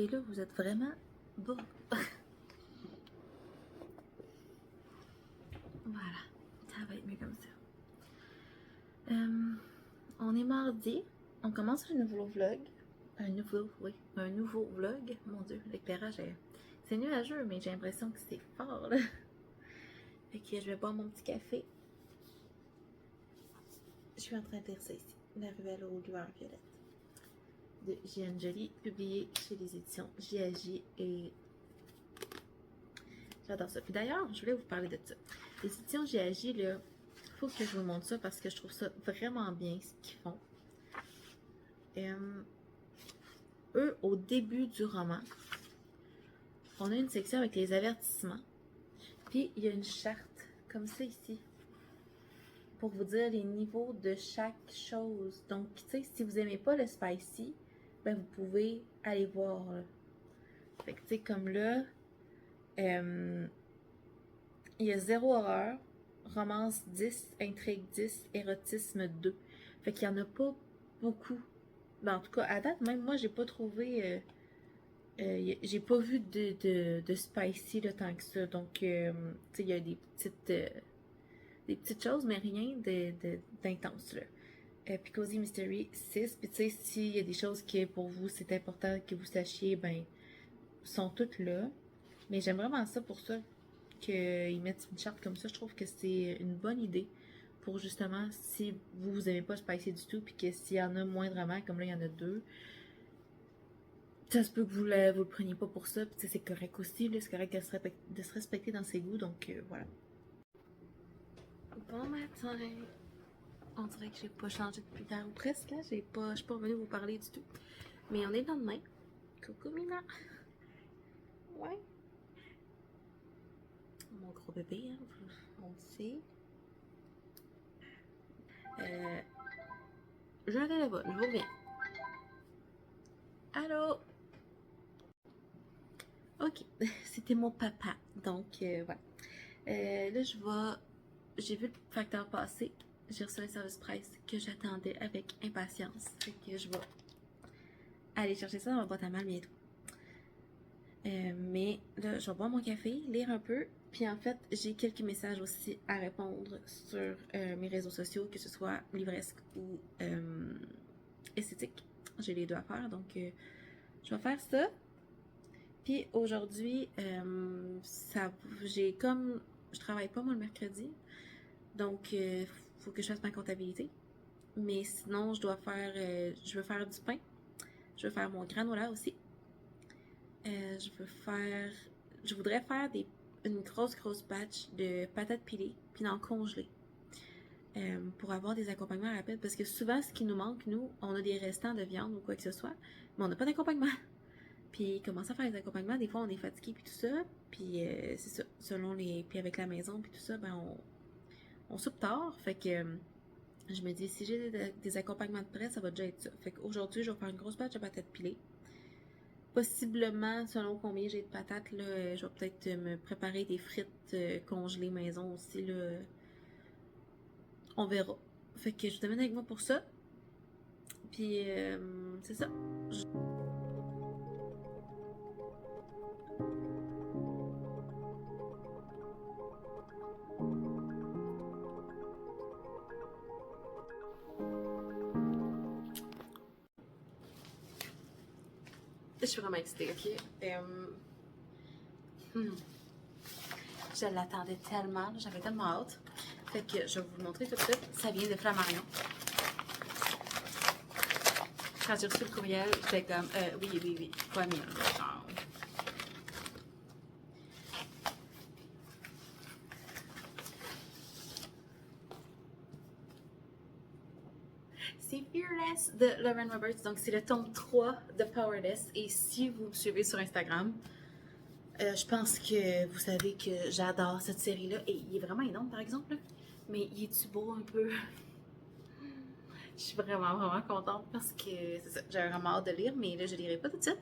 Et là, vous êtes vraiment beau. Voilà, ça va être mieux comme ça. On est mardi, on commence un nouveau vlog. Un nouveau vlog. Mon Dieu, l'éclairage c'est nuageux, mais j'ai l'impression que c'est fort là. Fait que je vais boire mon petit café. Je suis en train de lire ça ici, La Ruelle aux lueurs violettes de J.N. Joly, publié chez les éditions J.A.J. et j'adore ça. Puis d'ailleurs, je voulais vous parler de ça. Les éditions J.A.J. là, faut que je vous montre ça parce que je trouve ça vraiment bien ce qu'ils font. Eux, au début du roman, on a une section avec les avertissements. Puis il y a une charte comme ça ici pour vous dire les niveaux de chaque chose. Donc, tu sais, si vous n'aimez pas le spicy, ben vous pouvez aller voir. Là. Fait que, tu sais, comme là, il y a 0 horreur, romance 10, intrigue 10, érotisme 2. Fait qu'il n'y en a pas beaucoup. Ben, en tout cas, à date, même moi, j'ai pas trouvé... j'ai pas vu de spicy là, tant que ça. Donc, tu sais, il y a des petites choses, mais rien d'intense, là. Puis Cozy Mystery 6. Puis tu sais, s'il y a des choses qui, pour vous, c'est important que vous sachiez, ben, sont toutes là. Mais j'aime vraiment ça pour ça, qu'ils mettent une charte comme ça. Je trouve que c'est une bonne idée pour justement, si vous n'aimez pas spicy du tout, puis que s'il y en a moindrement, comme là, il y en a 2, ça se peut que vous le preniez pas pour ça, puis c'est correct aussi, c'est correct de se respecter dans ses goûts, donc voilà. Bon matin! On dirait que j'ai pas changé depuis hier ou presque, là, je suis pas revenue vous parler du tout. Mais on est le lendemain. Coucou Mina! Ouais! Mon gros bébé, hein, on le sait. Je vais aller là-bas, je vous reviens. Allô? Ok, c'était mon papa, donc voilà. Là, j'ai vu le facteur passer. J'ai reçu un service presse que j'attendais avec impatience. Fait que je vais aller chercher ça dans ma boîte à mal bientôt. Mais là, je vais boire mon café, lire un peu. Puis en fait, j'ai quelques messages aussi à répondre sur mes réseaux sociaux, que ce soit livresque ou esthétique. J'ai les deux à faire, donc je vais faire ça. Puis aujourd'hui, je travaille pas moi le mercredi, donc faut que je fasse ma comptabilité. Mais sinon, je veux faire du pain, je veux faire mon granola aussi. Je voudrais faire une grosse batch de patates pilées, puis d'en congeler. Pour avoir des accompagnements rapides, parce que souvent, ce qui nous manque, nous, on a des restants de viande ou quoi que ce soit, mais on n'a pas d'accompagnement. Puis commencer à faire les accompagnements, des fois on est fatigué puis tout ça, puis c'est ça, puis avec la maison puis tout ça, ben on soupe tard, fait que je me dis si j'ai des accompagnements de près, ça va déjà être ça. Fait qu'aujourd'hui, je vais faire une grosse batch de patates pilées. Possiblement, selon combien j'ai de patates, là, je vais peut-être me préparer des frites congelées maison aussi, là. On verra. Fait que je vous amène avec moi pour ça. Puis c'est ça. Je suis vraiment excitée, ok? Je l'attendais tellement, j'avais tellement hâte. Fait que je vais vous le montrer tout de suite. Ça vient de Flammarion. Quand j'ai reçu le courriel, j'étais comme, oui, pas mieux. C'est Fearless de Lauren Roberts, donc c'est le tome 3 de Powerless. Et si vous me suivez sur Instagram, je pense que vous savez que j'adore cette série-là. Et il est vraiment énorme, par exemple. Mais il est-tu beau un peu? Je suis vraiment contente parce que c'est ça, j'avais vraiment hâte de lire, mais là, je lirai pas tout de suite.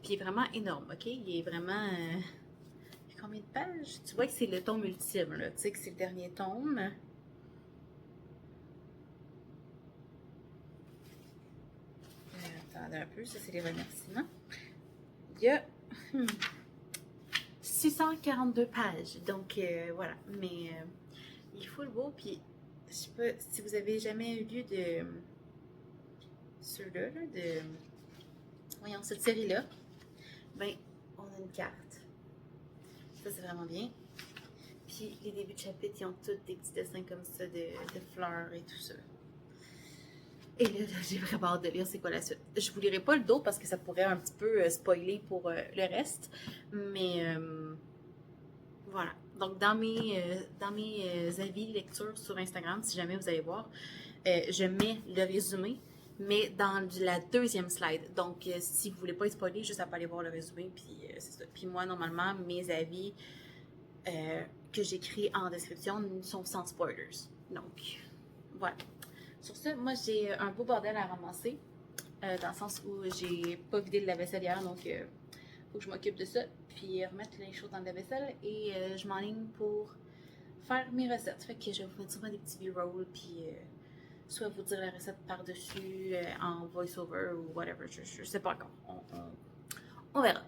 Puis il est vraiment énorme, ok? Il est vraiment... il y a combien de pages? Tu vois que c'est le tome ultime, là. Tu sais que c'est le dernier tome. Attendez un peu, ça c'est les remerciements. Il y a 642 pages. Donc, voilà. Mais il faut le beau. Puis, je sais pas si vous avez jamais eu lieu de ceux-là, de. Voyons, cette série-là. Ben, on a une carte. Ça, c'est vraiment bien. Puis, les débuts de chapitre, ils ont tous des petits dessins comme ça de fleurs et tout ça. Et là, j'ai vraiment hâte de lire c'est quoi la suite. Je vous lirai pas le dos parce que ça pourrait un petit peu spoiler pour le reste. Mais voilà. Donc, dans mes avis lecture sur Instagram, si jamais vous allez voir, je mets le résumé, mais dans la deuxième slide. Donc, si vous voulez pas être spoilé, juste à pas aller voir le résumé, puis c'est ça. Puis moi, normalement, mes avis que j'écris en description sont sans spoilers. Donc, voilà. Sur ce, moi, j'ai un beau bordel à ramasser, dans le sens où j'ai pas vidé le lave-vaisselle hier, donc faut que je m'occupe de ça, puis remettre les choses dans le lave-vaisselle, et je m'enligne pour faire mes recettes. Fait que je vais vous mettre souvent des petits b-rolls, puis soit vous dire la recette par-dessus, en voice-over, ou whatever, je sais pas encore. On verra.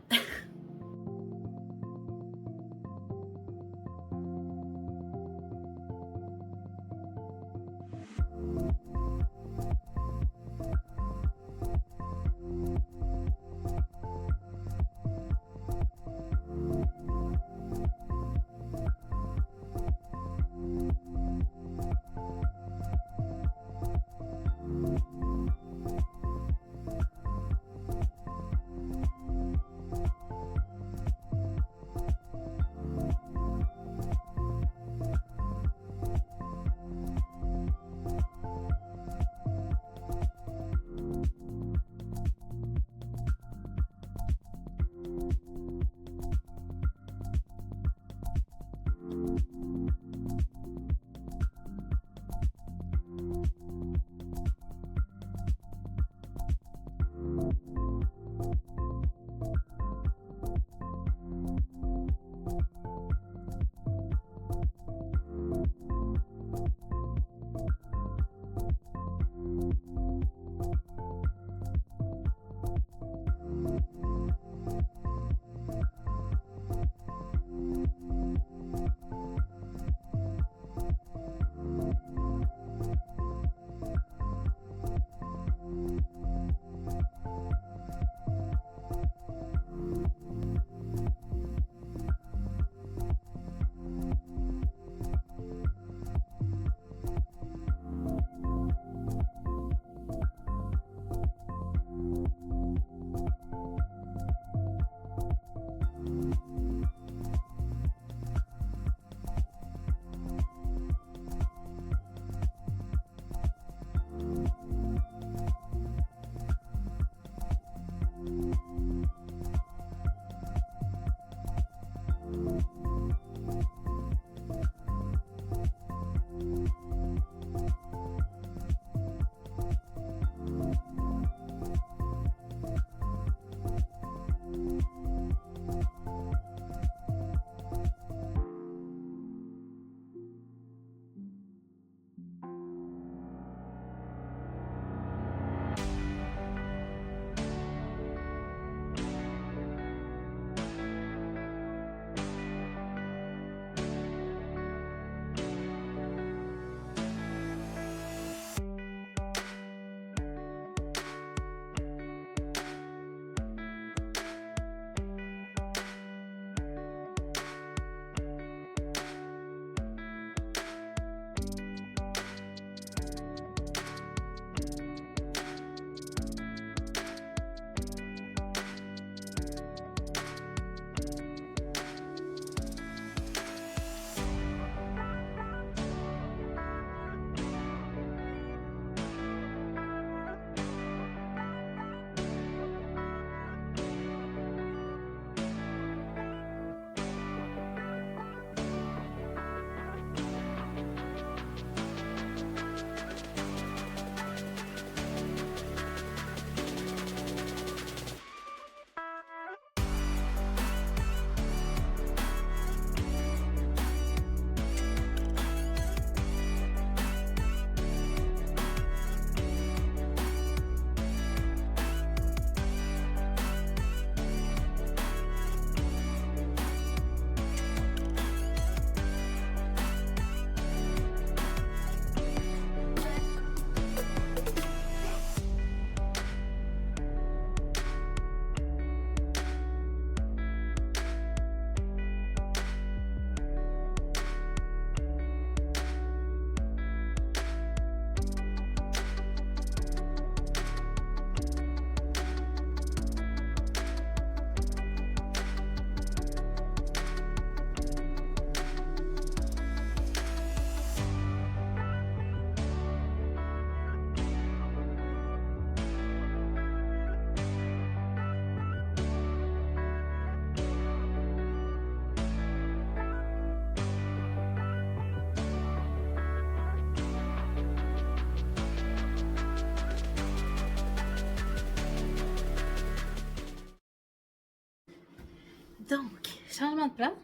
Donc, changement de plan.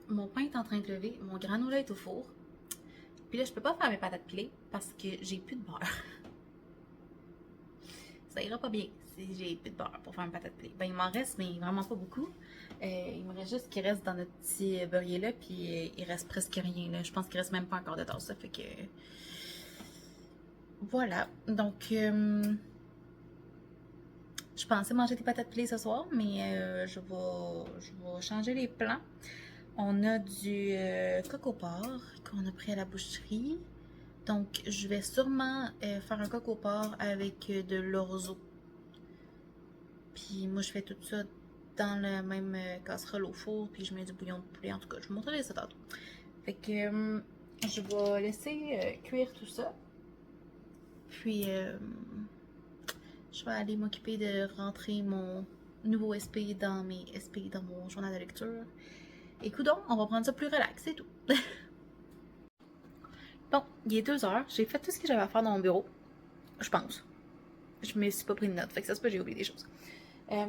Mon pain est en train de lever, mon granola est au four. Puis là, je peux pas faire mes patates pilées parce que j'ai plus de beurre. Ça ira pas bien si j'ai plus de beurre pour faire une patate pilée. Ben, il m'en reste, mais vraiment pas beaucoup. Il me reste juste ce qui reste dans notre petit beurrier là, puis il reste presque rien là. Je pense qu'il reste même pas encore de tasse, ça fait que. Voilà. Donc, je pensais manger des patates pilées ce soir, mais je vais changer les plans. On a du coco porc qu'on a pris à la boucherie. Donc, je vais sûrement faire un coco porc avec de l'orzo. Puis moi, je fais tout ça dans la même casserole au four, puis je mets du bouillon de poulet. En tout cas, je vous montrerai ça tantôt. Fait que je vais laisser cuire tout ça. Puis, je vais aller m'occuper de rentrer mon nouveau SP dans mes SP dans mon journal de lecture. Et coudonc, on va prendre ça plus relax, c'est tout. Bon, il est 2 heures. J'ai fait tout ce que j'avais à faire dans mon bureau. Je pense. Je me suis pas pris de notes, fait que ça se peut j'ai oublié des choses. Là,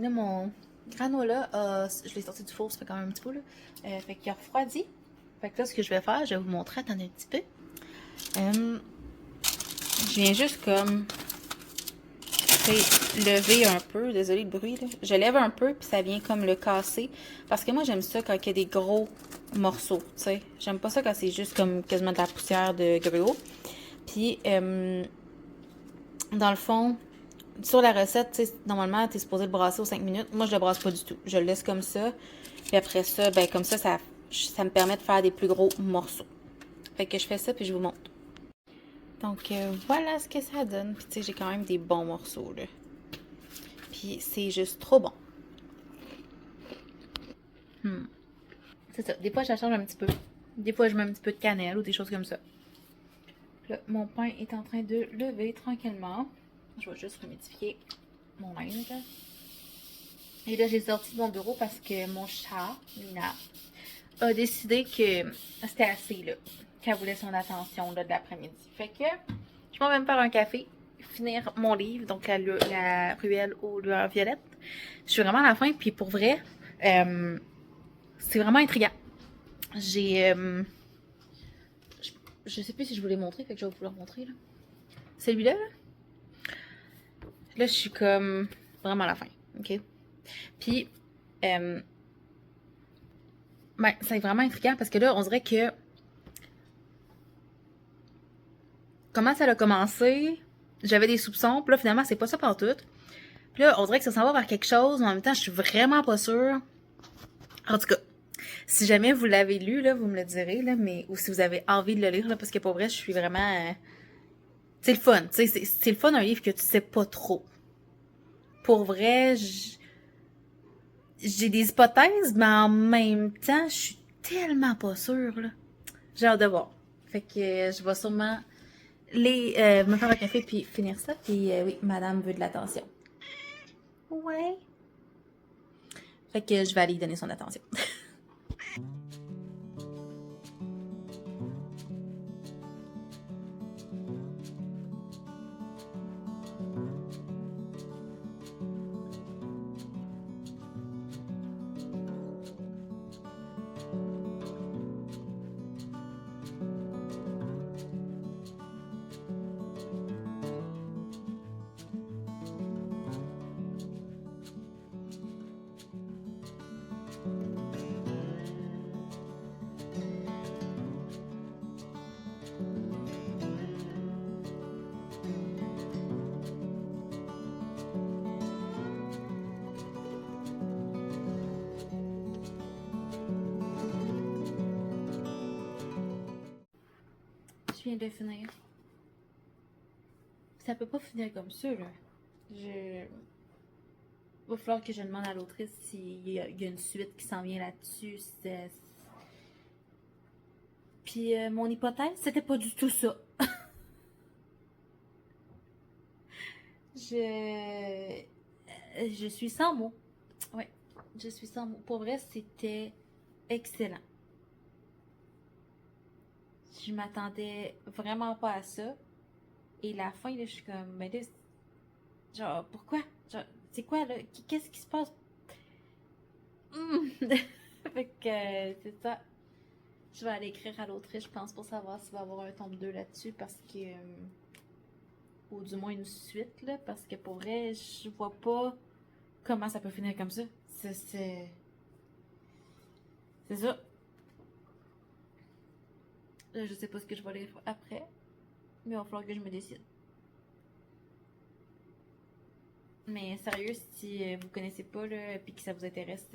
mon granola, je l'ai sorti du four, ça fait quand même un petit peu, là. Fait qu'il a refroidi. Fait que là, ce que je vais faire, je vais vous montrer, attendez un petit peu. Je viens juste comme lever un peu, désolé le bruit, là. Je lève un peu, puis ça vient comme le casser. Parce que moi, j'aime ça quand il y a des gros morceaux, tu sais. J'aime pas ça quand c'est juste comme quasiment de la poussière de gruau. Puis, dans le fond, sur la recette, tu sais, normalement, tu es supposé le brasser aux 5 minutes. Moi, je le brasse pas du tout. Je le laisse comme ça. Puis après ça, ben comme ça me permet de faire des plus gros morceaux. Fait que je fais ça, puis je vous montre. Donc, voilà ce que ça donne. Puis, tu sais, j'ai quand même des bons morceaux, là. Puis, c'est juste trop bon. C'est ça. Des fois, je la change un petit peu. Des fois, je mets un petit peu de cannelle ou des choses comme ça. Là, mon pain est en train de lever tranquillement. Je vais juste humidifier mon linge. Et là, j'ai sorti de mon bureau parce que mon chat, Lina, a décidé que c'était assez, là. Qu'elle voulait son attention, là, de l'après-midi. Fait que je vais même faire un café, finir mon livre, donc la ruelle aux lueurs violettes. Je suis vraiment à la fin, puis pour vrai, c'est vraiment intriguant. J'ai... je sais plus si je vous l'ai montré, fait que je vais vous le montrer, là. Celui-là, là. Là, je suis comme vraiment à la fin, ok? Puis, ben, c'est vraiment intriguant parce que là, on dirait que comment ça a commencé, j'avais des soupçons, puis là, finalement, c'est pas ça partout. Puis là, on dirait que ça s'en va vers quelque chose, mais en même temps, je suis vraiment pas sûre. En tout cas, si jamais vous l'avez lu, là, vous me le direz, là, mais, ou si vous avez envie de le lire, là, parce que pour vrai, je suis vraiment... c'est le fun, tu sais, c'est le fun un livre que tu sais pas trop. Pour vrai, j'ai des hypothèses, mais en même temps, je suis tellement pas sûre, là. J'ai hâte de voir. Fait que je vais sûrement me faire un café puis finir ça. Puis oui, madame veut de l'attention. Ouais. Fait que je vais aller lui donner son attention. Je viens de finir. Ça peut pas finir comme ça, là. Il va falloir que je demande à l'autrice s'il y a une suite qui s'en vient là-dessus. Puis mon hypothèse, c'était pas du tout ça. Je suis sans mots. Ouais, je suis sans mots. Pour vrai, c'était excellent. Je m'attendais vraiment pas à ça. Et la fin, là, je suis comme, mais là, genre, pourquoi? Genre, c'est quoi, là? Qu'est-ce qui se passe? Fait que c'est ça. Je vais aller écrire à l'autrice, je pense, pour savoir s'il va y avoir un tome 2 là-dessus, parce que... ou du moins une suite, là, parce que pour vrai, je vois pas comment ça peut finir comme ça. C'est ça. Là, je sais pas ce que je vais lire après, mais il va falloir que je me décide. Mais sérieux, si vous connaissez pas, là, puis que ça vous intéresse,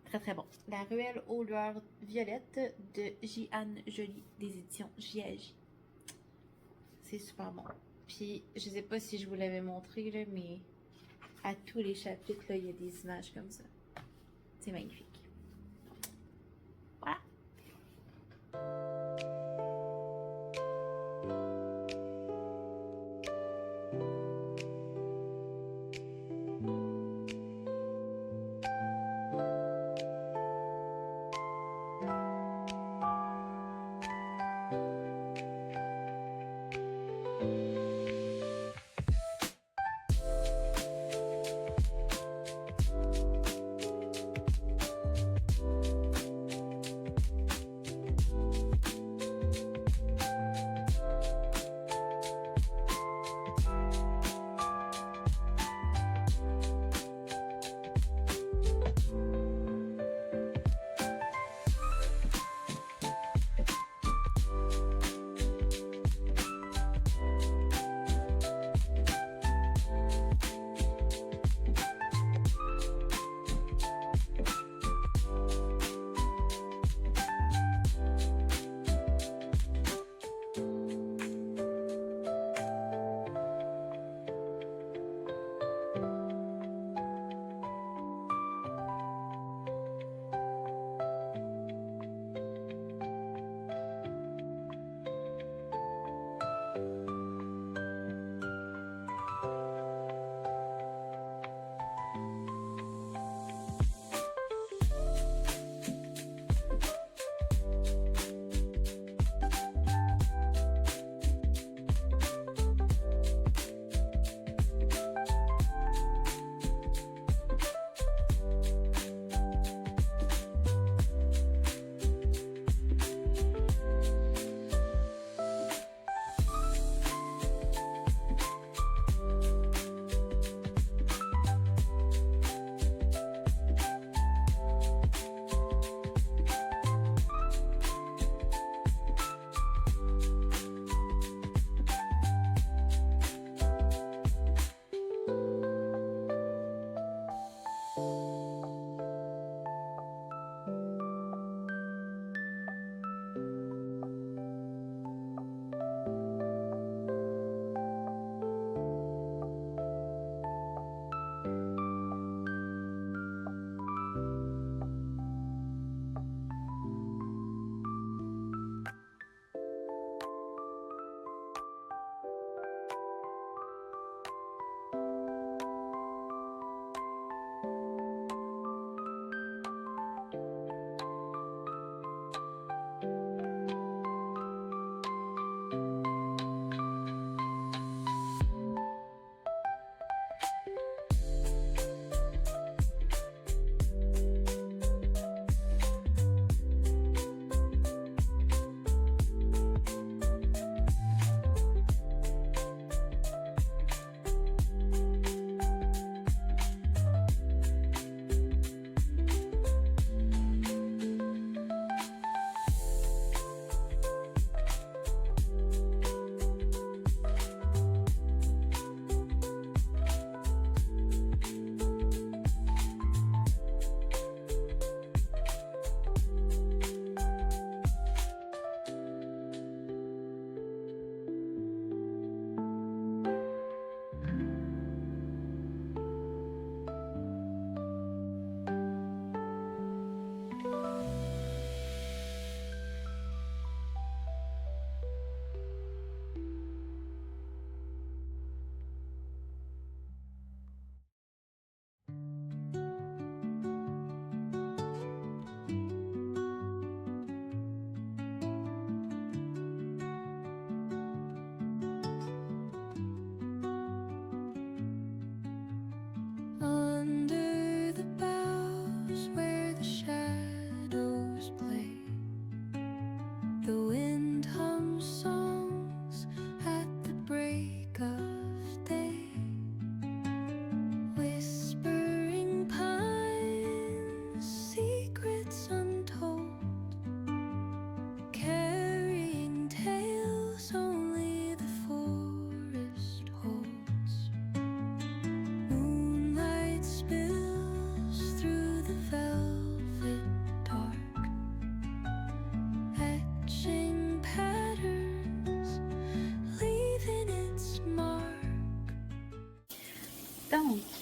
très très bon. La ruelle aux lueurs violettes de J.Anne Joly, des éditions J.A.J. C'est super bon. Puis, je sais pas si je vous l'avais montré, là, mais à tous les chapitres, là, il y a des images comme ça. C'est magnifique. Voilà.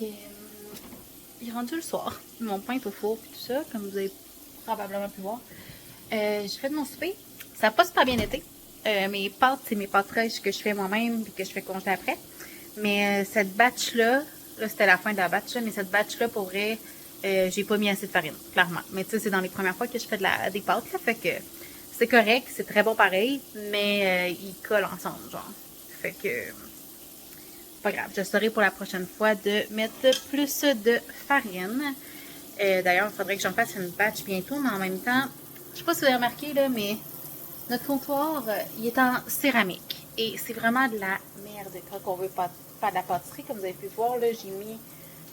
il est rendu le soir. Mon pain est au four et tout ça, comme vous avez probablement pu voir. J'ai fait de mon souper. Ça n'a pas super bien été. Mes pâtes, c'est mes pâtes fraîches que je fais moi-même et que je fais congeler après. Mais cette batch-là, c'était la fin de la batch, là, mais cette batch-là, pour vrai, j'ai pas mis assez de farine, clairement. Mais tu sais, c'est dans les premières fois que je fais des pâtes, là, fait que c'est correct, c'est très bon pareil, mais ils collent ensemble, genre. Fait que, pas grave, je saurai pour la prochaine fois de mettre plus de farine. D'ailleurs, il faudrait que j'en fasse une batch bientôt, mais en même temps, je sais pas si vous avez remarqué, là, mais notre comptoir, il est en céramique. Et c'est vraiment de la merde quand on veut faire de la pâtisserie. Comme vous avez pu voir, là, j'ai mis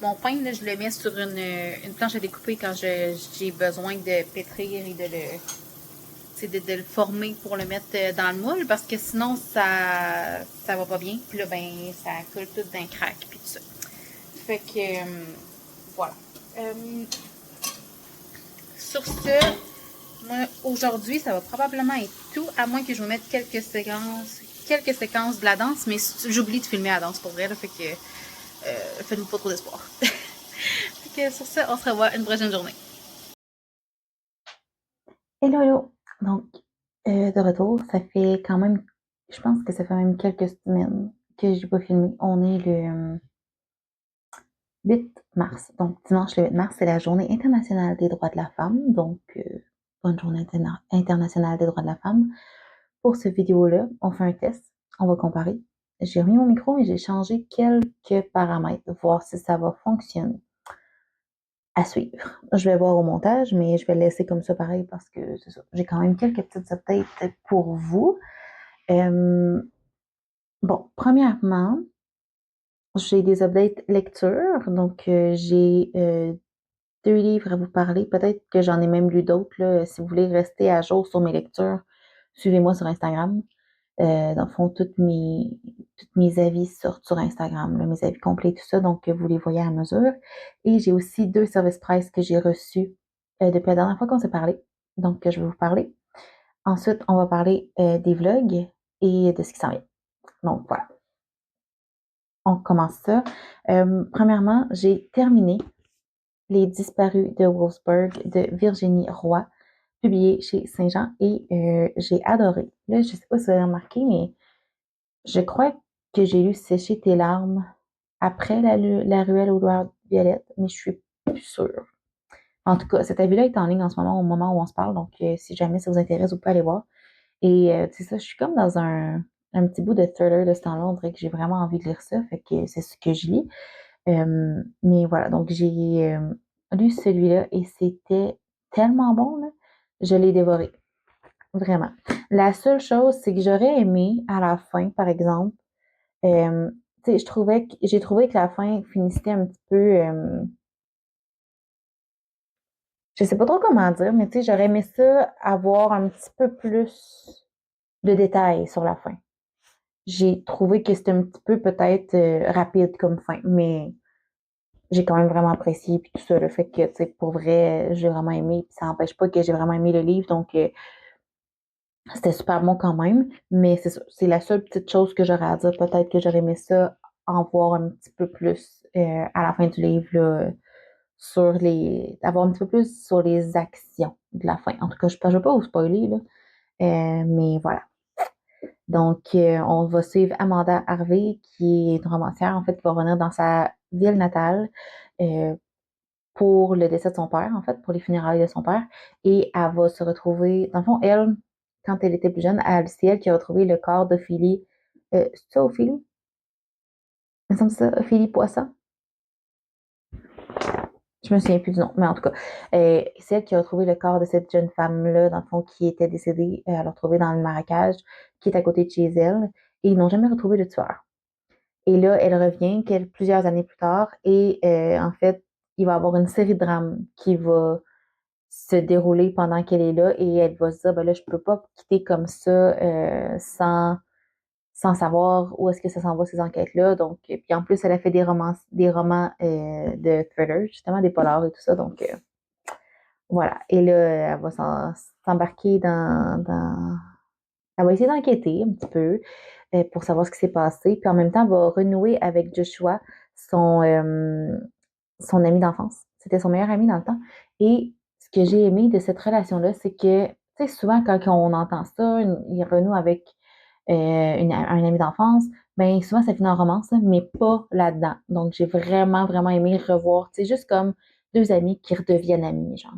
mon pain, là, je le mets sur une planche à découper quand j'ai besoin de pétrir et de le former pour le mettre dans le moule. Parce que sinon, ça va pas bien. Puis là, ben, ça colle tout d'un crack. Puis tout ça. Fait que, voilà. Sur ce, moi, aujourd'hui, ça va probablement être tout, à moins que je vous mette quelques séquences de la danse, mais j'oublie de filmer la danse pour vrai, là, fait que faites-vous pas trop d'espoir. Fait que sur ce, on se revoit une prochaine journée. Hello, hello! Donc, de retour, ça fait quand même, je pense que ça fait même quelques semaines que j'ai pas filmé. On est le 8 mars. Donc, dimanche le 8 mars, c'est la journée internationale des droits de la femme. Donc, bonne journée internationale des droits de la femme. Pour cette vidéo-là, on fait un test. On va comparer. J'ai remis mon micro, mais j'ai changé quelques paramètres, voir si ça va fonctionner. À suivre. Je vais voir au montage, mais je vais le laisser comme ça pareil parce que c'est ça. J'ai quand même quelques petites updates pour vous. Bon, premièrement, j'ai des updates lecture. Donc, j'ai 2 livres à vous parler. Peut-être que j'en ai même lu d'autres. Là. Si vous voulez rester à jour sur mes lectures, suivez-moi sur Instagram. Dans le fond, tous mes avis sortent sur Instagram, là, mes avis complets, tout ça, donc vous les voyez à mesure. Et j'ai aussi 2 services presse que j'ai reçus depuis la dernière fois qu'on s'est parlé, donc je vais vous parler. Ensuite, on va parler des vlogs et de ce qui s'en vient. Donc voilà, on commence ça. Premièrement, j'ai terminé Les Disparus de Wolfsburg de Virginie Roy, publié chez Saint-Jean, et j'ai adoré. Là, je sais pas si vous avez remarqué, mais je crois que j'ai lu Sécher tes larmes après la ruelle aux lueurs violettes, mais je suis plus sûre. En tout cas, cet avis-là est en ligne en ce moment, au moment où on se parle, donc si jamais ça vous intéresse, vous pouvez aller voir. Et c'est ça, je suis comme dans un petit bout de thriller de ce temps-là, on dirait que j'ai vraiment envie de lire ça, fait que c'est ce que je lis. Mais voilà, donc j'ai lu celui-là et c'était tellement bon, là. Je l'ai dévoré, vraiment. La seule chose, c'est que j'aurais aimé à la fin, par exemple, tu sais, j'ai trouvé que la fin finissait un petit peu, je sais pas trop comment dire, mais tu sais, j'aurais aimé ça avoir un petit peu plus de détails sur la fin. J'ai trouvé que c'était un petit peu peut-être rapide comme fin, mais j'ai quand même vraiment apprécié puis tout ça, le fait que, tu sais, pour vrai, j'ai vraiment aimé, puis ça n'empêche pas que j'ai vraiment aimé le livre, donc c'était super bon quand même, mais c'est ça, c'est la seule petite chose que j'aurais à dire. Peut-être que j'aurais aimé ça en voir un petit peu plus à la fin du livre, là, avoir un petit peu plus sur les actions de la fin. En tout cas, je ne vais pas vous spoiler, là, mais voilà. Donc, on va suivre Amanda Harvey, qui est une romancière, en fait, qui va revenir dans sa ville natale euh, pour le décès de son père, en fait, pour les funérailles de son père. Et elle va se retrouver, dans le fond, elle, quand elle était plus jeune, c'est elle qui a retrouvé le corps d'Ophélie. C'est ça, Ophélie? Il me semble que c'est ça, Ophélie Poisson. Je me souviens plus du nom, mais en tout cas, c'est elle qui a retrouvé le corps de cette jeune femme-là, dans le fond, qui était décédée. Elle l'a retrouvé dans le marécage, qui est à côté de chez elle. Et ils n'ont jamais retrouvé le tueur. Et là, elle revient plusieurs années plus tard. Et en fait, il va y avoir une série de drames qui va se dérouler pendant qu'elle est là. Et elle va se dire, ben là, je peux pas quitter comme ça sans savoir où est-ce que ça s'en va, ces enquêtes-là. Donc, puis en plus, elle a fait des romans de thriller, justement, des polars et tout ça. Donc, voilà. Et là, elle va s'embarquer elle va essayer d'enquêter un petit peu. pour savoir ce qui s'est passé. Puis en même temps, elle va renouer avec Joshua, son ami d'enfance. C'était son meilleur ami dans le temps. Et ce que j'ai aimé de cette relation-là, c'est que, tu sais, souvent quand on entend ça, il renoue avec un ami d'enfance, ben souvent ça finit en romance, là, mais pas là-dedans. Donc j'ai vraiment, vraiment aimé revoir, tu sais, juste comme deux amis qui redeviennent amis, genre.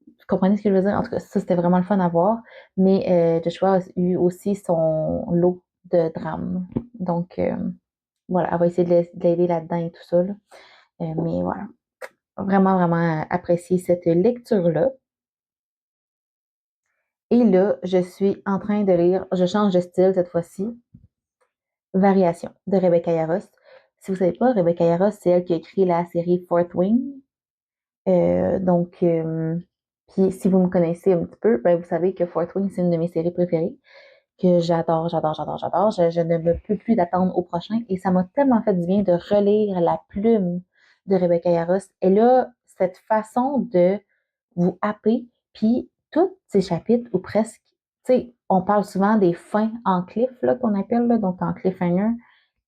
Vous comprenez ce que je veux dire? En tout cas, ça, c'était vraiment le fun à voir. Mais Joshua a eu aussi son lot de drames. Donc, voilà, elle va essayer de l'aider là-dedans et tout ça, là. Mais voilà, vraiment, vraiment apprécié cette lecture-là. Et là, je suis en train de lire, je change de style cette fois-ci, Variation de Rebecca Yarros. Si vous ne savez pas, Rebecca Yarros, c'est elle qui a écrit la série Fourth Wing. Donc, puis si vous me connaissez un petit peu, ben vous savez que Fourth Wing, c'est une de mes séries préférées, que j'adore, j'adore, j'adore, j'adore. Je ne me peux plus d'attendre au prochain. Et ça m'a tellement fait du bien de relire la plume de Rebecca Yarros. Elle a cette façon de vous happer, puis tous ces chapitres, ou presque, tu sais, on parle souvent des fins en cliff, là, qu'on appelle, là, donc en cliffhanger,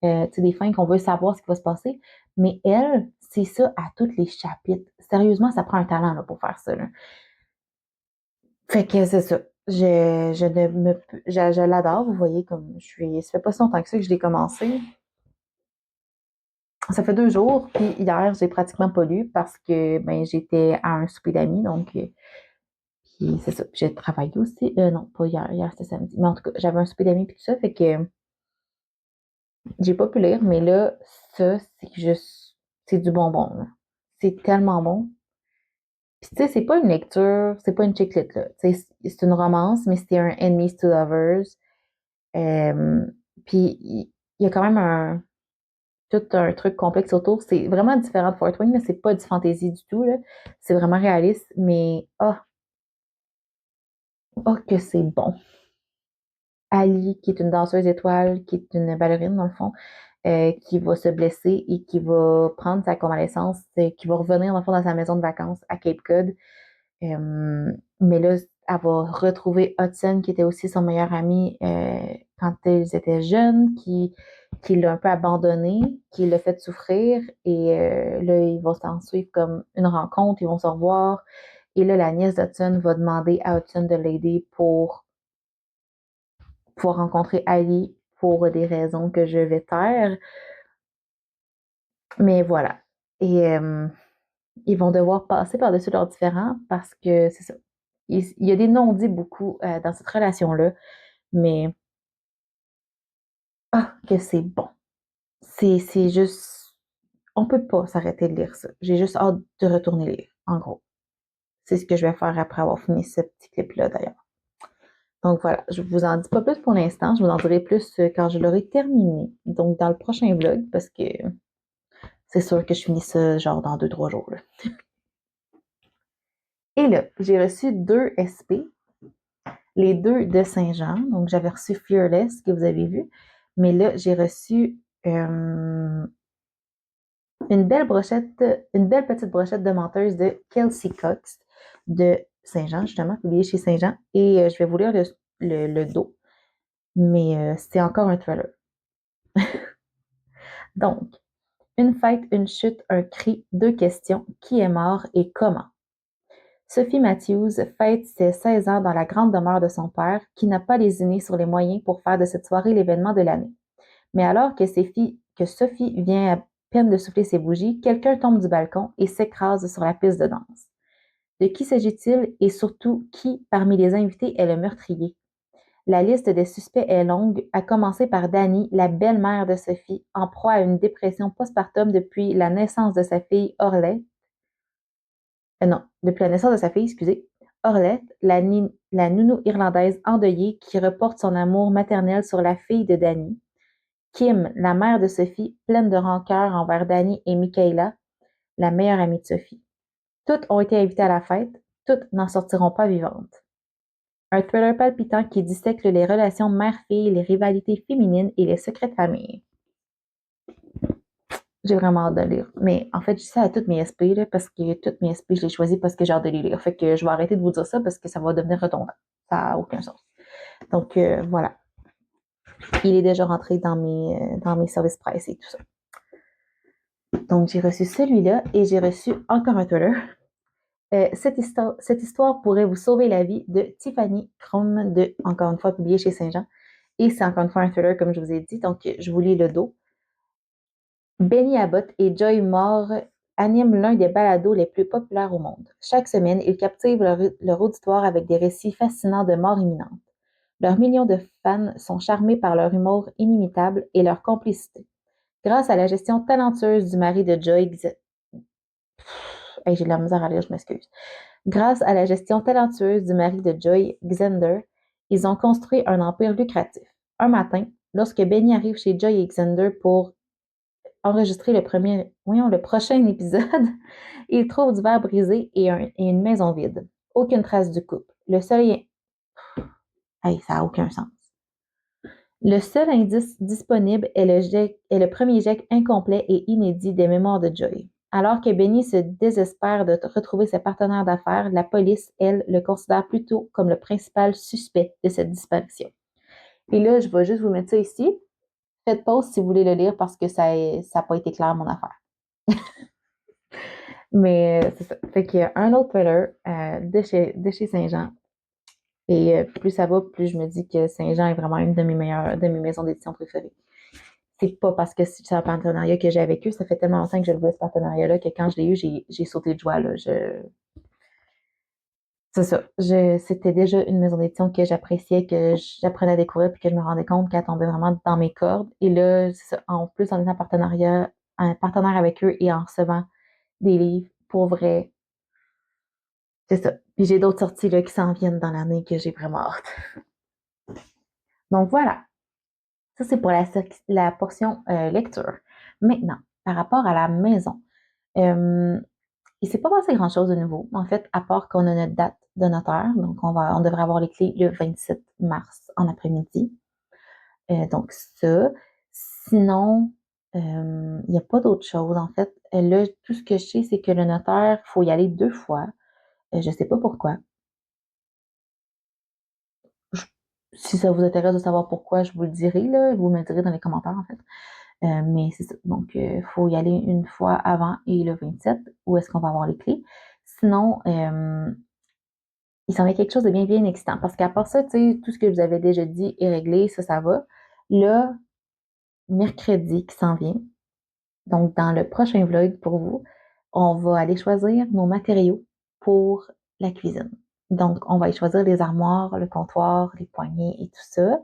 tu sais, des fins qu'on veut savoir ce qui va se passer. Mais elle, c'est ça à tous les chapitres. Sérieusement, ça prend un talent, là, pour faire ça, là. Fait que c'est ça. Je ne me, je l'adore, vous voyez, comme je suis, ça fait pas si longtemps que ça que je l'ai commencé. Ça fait 2 jours, puis hier, j'ai pratiquement pas lu parce que, ben, j'étais à un souper d'amis, donc, puis c'est ça. J'ai travaillé aussi. Non, pas hier. Hier, c'était samedi. Mais en tout cas, j'avais un souper d'amis puis tout ça. Fait que j'ai pas pu lire. Mais là, ça, c'est juste. C'est du bonbon, là. C'est tellement bon. Puis tu sais, c'est pas une lecture, c'est pas une chick lit, là. Tu sais, c'est une romance, mais c'est un Enemies to Lovers. Euh, puis il y a quand même tout un truc complexe autour. C'est vraiment différent de Fort Wing, là. C'est pas du fantasy du tout, là. C'est vraiment réaliste, mais que c'est bon. Ali, qui est une danseuse étoile, qui est une ballerine dans le fond, qui va se blesser et qui va prendre sa convalescence, qui va revenir dans le fond dans sa maison de vacances à Cape Cod. Mais là, elle va retrouver Hudson, qui était aussi son meilleur ami quand ils étaient jeunes, qui l'a un peu abandonné, qui l'a fait souffrir. Et là, ils vont s'en suivre comme une rencontre, ils vont se revoir. Et là, la nièce d'Hudson va demander à Hudson de l'aider pour pouvoir rencontrer Ali pour des raisons que je vais taire. Mais voilà. Et ils vont devoir passer par-dessus leurs différends parce que c'est ça. Il y a des non-dits beaucoup dans cette relation-là, mais que c'est bon. C'est juste. On peut pas s'arrêter de lire ça. J'ai juste hâte de retourner lire, en gros. C'est ce que je vais faire après avoir fini ce petit clip-là, d'ailleurs. Donc voilà, je vous en dis pas plus pour l'instant. Je vous en dirai plus quand je l'aurai terminé. Donc dans le prochain vlog, parce que c'est sûr que je finis ça genre dans 2-3 jours, là. Et là, j'ai reçu 2 SP, les 2 de Saint-Jean. Donc j'avais reçu Fearless, que vous avez vu. Mais là, j'ai reçu une belle petite brochette de menteuse de Kelsey Cox de Saint-Jean, justement, publiée chez Saint-Jean. Et je vais vous lire le dos. Mais c'est encore un thriller. Donc, une fête, une chute, un cri, 2 questions. Qui est mort et comment? Sophie Matthews fête ses 16 ans dans la grande demeure de son père, qui n'a pas lésiné sur les moyens pour faire de cette soirée l'événement de l'année. Mais alors que Sophie vient à peine de souffler ses bougies, quelqu'un tombe du balcon et s'écrase sur la piste de danse. De qui s'agit-il et surtout qui, parmi les invités, est le meurtrier? La liste des suspects est longue, à commencer par Dani, la belle-mère de Sophie, en proie à une dépression postpartum depuis la naissance de sa fille Orlette. Non, depuis la naissance de sa fille, excusez. Orlette, la nounou irlandaise endeuillée qui reporte son amour maternel sur la fille de Dani. Kim, la mère de Sophie, pleine de rancœur envers Dani et Michaela, la meilleure amie de Sophie. Toutes ont été invitées à la fête, toutes n'en sortiront pas vivantes. Un thriller palpitant qui dissèque les relations mère-fille, les rivalités féminines et les secrets de famille. J'ai vraiment hâte de lire. Mais en fait, je dis ça à toutes mes SP, là, parce que toutes mes SP, je les choisis parce que j'ai hâte de les lire. Fait que je vais arrêter de vous dire ça parce que ça va devenir redondant. Ça n'a aucun sens. Donc, voilà. Il est déjà rentré dans mes services presse et tout ça. Donc, j'ai reçu celui-là et j'ai reçu encore un thriller. Cette histoire pourrait vous sauver la vie de Tiffany Crum, encore une fois, publié chez Saint-Jean. Et c'est encore une fois un thriller, comme je vous ai dit. Donc, je vous lis le dos. Benny Abbott et Joy Moore animent l'un des balados les plus populaires au monde. Chaque semaine, ils captivent leur auditoire avec des récits fascinants de mort imminente. Leurs millions de fans sont charmés par leur humour inimitable et leur complicité. Grâce à la gestion talentueuse du mari de Joy, j'ai de la misère à lire, je m'excuse. Grâce à la gestion talentueuse du mari de Joy, Xander, ils ont construit un empire lucratif. Un matin, lorsque Benny arrive chez Joy et Xander pour enregistrer le prochain épisode, il trouve du verre brisé et une maison vide. Aucune trace du couple. Ça n'a aucun sens. Le seul indice disponible est le premier jet incomplet et inédit des mémoires de Joy. Alors que Benny se désespère de retrouver ses partenaires d'affaires, la police, elle, le considère plutôt comme le principal suspect de cette disparition. Et là, je vais juste vous mettre ça ici. Faites pause si vous voulez le lire parce que ça n'a pas été clair, mon affaire. Mais c'est ça. Fait qu'il y a un autre thriller de chez Saint-Jean. Et plus ça va, plus je me dis que Saint-Jean est vraiment une de mes maisons d'édition préférées. C'est pas parce que c'est un partenariat que j'ai avec eux. Ça fait tellement longtemps que je voulais ce partenariat-là que quand je l'ai eu, j'ai sauté de joie. Là. C'est ça. C'était déjà une maison d'édition que j'appréciais, que j'apprenais à découvrir, puis que je me rendais compte qu'elle tombait vraiment dans mes cordes. Et là, c'est ça. En plus, en étant un partenaire avec eux et en recevant des livres, pour vrai, c'est ça. Puis j'ai d'autres sorties là, qui s'en viennent dans l'année que j'ai vraiment hâte. Donc voilà. Ça, c'est pour la portion lecture. Maintenant, par rapport à la maison, il ne s'est pas passé grand-chose de nouveau, en fait, à part qu'on a notre date de notaire. Donc, on devrait avoir les clés le 27 mars en après-midi. Donc, ça. Sinon, il n'y a pas d'autre chose, en fait. Là, tout ce que je sais, c'est que le notaire, il faut y aller 2 fois. Je ne sais pas pourquoi. Si ça vous intéresse de savoir pourquoi, je vous le dirai, là. Vous me le direz dans les commentaires, en fait. Mais c'est ça. Donc, il faut y aller une fois avant et le 27, où est-ce qu'on va avoir les clés. Sinon, il s'en est quelque chose de bien, bien excitant. Parce qu'à part ça, tu sais, tout ce que je vous avais déjà dit est réglé, ça va. Là, mercredi qui s'en vient, donc dans le prochain vlog pour vous, on va aller choisir nos matériaux pour la cuisine. Donc, on va y choisir les armoires, le comptoir, les poignées et tout ça.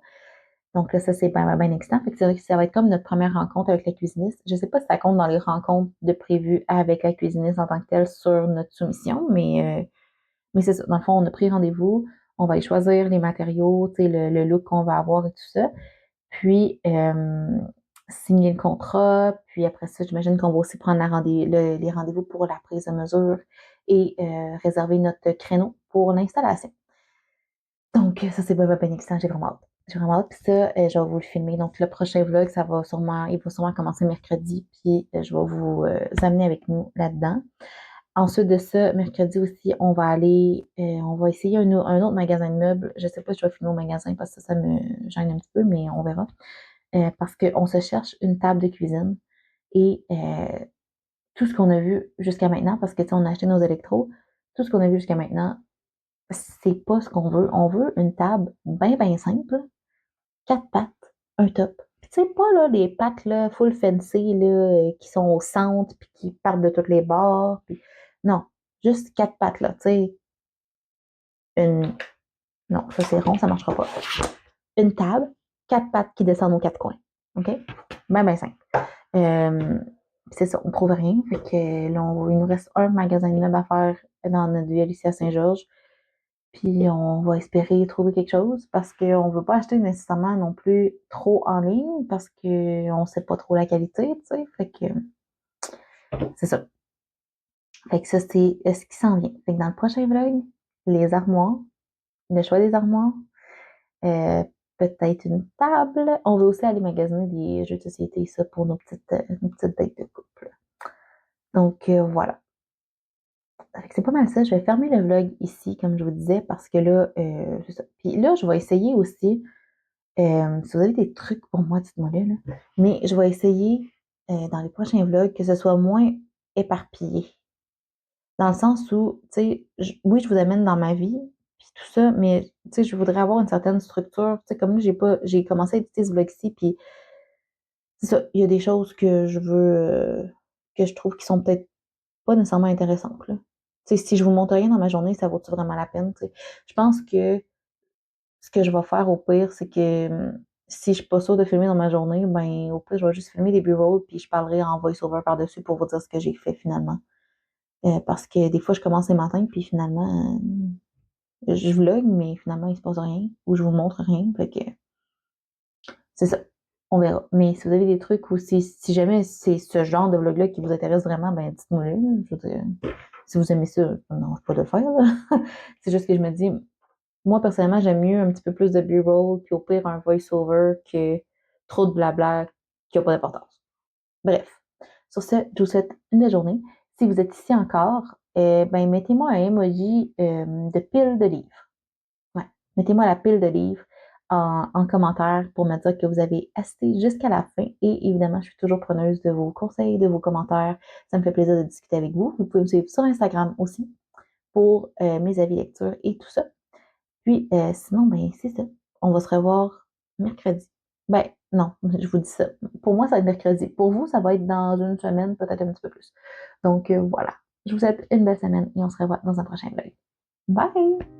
Donc là, ça, c'est bien, bien excitant. Fait que c'est vrai que ça va être comme notre première rencontre avec la cuisiniste. Je ne sais pas si ça compte dans les rencontres de prévues avec la cuisiniste en tant que telle sur notre soumission, mais c'est ça. Dans le fond, on a pris rendez-vous. On va y choisir les matériaux, tu sais, le look qu'on va avoir et tout ça. Puis, signer le contrat. Puis après ça, j'imagine qu'on va aussi prendre les rendez-vous pour la prise de mesure et réserver notre créneau pour l'installation. Donc, ça, c'est bien excitant. J'ai vraiment hâte. J'ai vraiment hâte. Puis ça, je vais vous le filmer. Donc, le prochain vlog, il va sûrement commencer mercredi. Puis, je vais vous amener avec nous là-dedans. Ensuite de ça, mercredi aussi, on va essayer un autre magasin de meubles. Je ne sais pas si je vais filmer au magasin parce que ça me gêne un petit peu, mais on verra. Parce qu'on se cherche une table de cuisine et tout ce qu'on a vu jusqu'à maintenant, parce que on a acheté nos électros, tout ce qu'on a vu jusqu'à maintenant, c'est pas ce qu'on veut. On veut une table bien, bien simple, 4 pattes, un top. Puis tu sais, pas là, les pattes là, full fancy là, qui sont au centre puis qui partent de toutes les bords. Puis... Non, juste 4 pattes là, tu sais. Une... Non, ça c'est rond, ça marchera pas. Une table, 4 pattes qui descendent aux 4 coins. OK? Ben, ben simple. C'est ça, on trouve rien. Fait que là, il nous reste un magasin de meubles à faire dans notre ville ici à Saint-Georges. Puis on va espérer trouver quelque chose parce qu'on ne veut pas acheter nécessairement non plus trop en ligne parce qu'on ne sait pas trop la qualité, tu sais. Fait que c'est ça. Fait que ça, c'est ce qui s'en vient. Fait que dans le prochain vlog, les armoires, le choix des armoires, euh, peut-être une table. On veut aussi aller magasiner des jeux de société, ça, pour nos petites dates de couple. Donc voilà. C'est pas mal ça. Je vais fermer le vlog ici, comme je vous disais, parce que là, c'est ça. Puis là, je vais essayer aussi Si vous avez des trucs pour moi, dites-moi là. Mais je vais essayer dans les prochains vlogs que ce soit moins éparpillé. Dans le sens où, tu sais, oui, je vous amène dans ma vie, puis tout ça, mais tu sais, je voudrais avoir une certaine structure. Tu sais, comme là, j'ai commencé à éditer ce vlog-ci, puis c'est ça, il y a des choses que je veux, que je trouve qui sont peut-être pas nécessairement intéressantes, là. Tu sais, si je vous montre rien dans ma journée, ça vaut-tu vraiment la peine, tu sais? Je pense que ce que je vais faire au pire, c'est que si je suis pas sûre de filmer dans ma journée, ben au pire, je vais juste filmer des b-rolls, puis je parlerai en voice-over par-dessus pour vous dire ce que j'ai fait finalement. Parce que des fois, je commence les matins, puis finalement, je vlog, mais finalement, il se passe rien, ou je vous montre rien, fait que c'est ça. On verra. Mais si vous avez des trucs ou si jamais c'est ce genre de vlog-là qui vous intéresse vraiment, ben dites-moi le. Je veux dire, si vous aimez ça, ça ne dérange pas de le faire, là. C'est juste que je me dis, moi, personnellement, j'aime mieux un petit peu plus de B-roll, puis au pire, un voice-over que trop de blabla qui n'a pas d'importance. Bref. Sur ce, je vous souhaite une belle journée. Si vous êtes ici encore, ben mettez-moi un emoji de pile de livres. Ouais. Mettez-moi la pile de livres en commentaire pour me dire que vous avez assisté jusqu'à la fin. Et évidemment, je suis toujours preneuse de vos conseils, de vos commentaires. Ça me fait plaisir de discuter avec vous. Vous pouvez me suivre sur Instagram aussi pour mes avis lecture et tout ça. Puis sinon, ben c'est ça. On va se revoir mercredi. Ben non, je vous dis ça. Pour moi, ça va être mercredi. Pour vous, ça va être dans une semaine, peut-être un petit peu plus. Donc voilà. Je vous souhaite une belle semaine et on se revoit dans un prochain vlog. Bye!